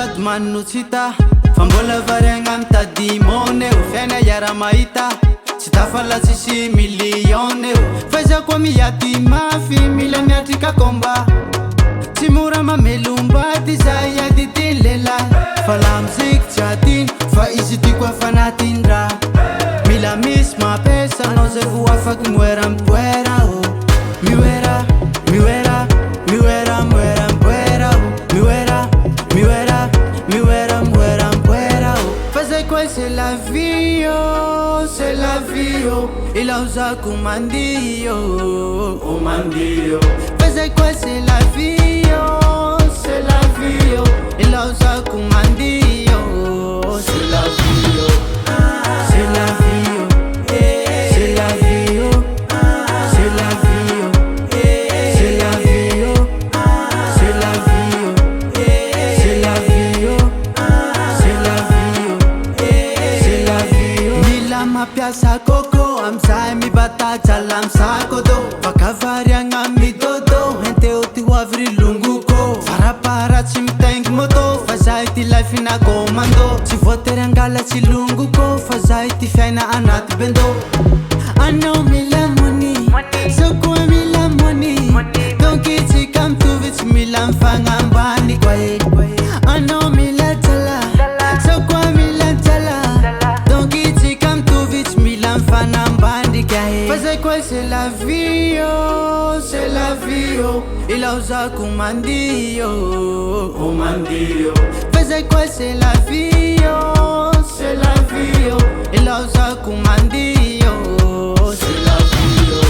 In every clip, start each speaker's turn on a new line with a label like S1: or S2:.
S1: bad mannucita fambola variagna mitadimone fiaina iara mahita tsy tafalatsy sy milione faiza koa miady mafy mila miatrika komba tsy mora mamelomba ty zay ady ty lehilahy fa la muzika tsy adiny fa izy ty koa fanatindra mila misy mapesa anao zay vo afaky moera mipoera miwera miwera miwera moera mipoera miwera miwera miwera moera mipoera fa zay koa c'est la vie c'est la vie ila uzako mandio mandio fa zay koa c'est la vie c'est la vie ila uzako mandio c'est la vie c'est la vie c'est la vie c'est la vie c'est la vie c'est la vie c'est la vie c'est la vie c'est la vie mila mapiasa koko amzay mibata jala msako do vakavariagna midodo henteo ty hoavy ry longo faraparatsy mitaingy moto fa zay ty life na commando tsy voatery angalatsy longo ko fa zay ty fiaina anaty bendo anao mila moni zao koa mila moni donc itsika mitovy tsy mila mifagnambany koa e anao mila jala zao koa mila jala donc itsika mitovy tsy mila mifanambany ka e fa zay koa c'est la vie c'est la vie ila uzako mandio mandio fa zay koa c'est la vie c'est la vie ila uzako mandio c'est la vie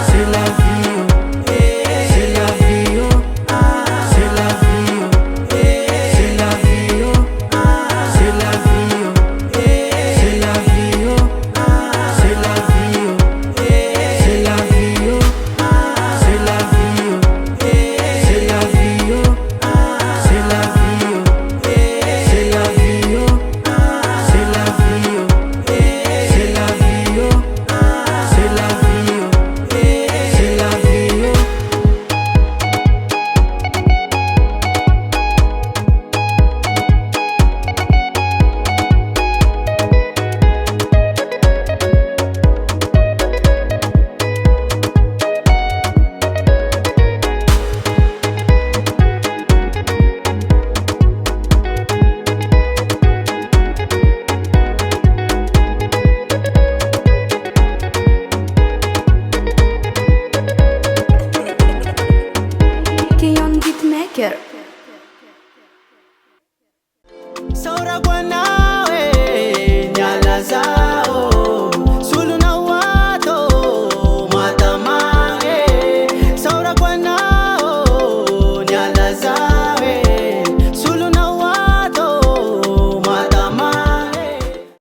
S1: c'est la vie c'est la vie c'est la vie c'est la vie c'est la vie c'est la vie c'est la vie c'est la vie c'est la vie c'est la vie c'est la vie c'est la vie c'est la vie c'est la vie c'est la vie c'est la vie
S2: Keyon Beatmaker.
S1: Saura guana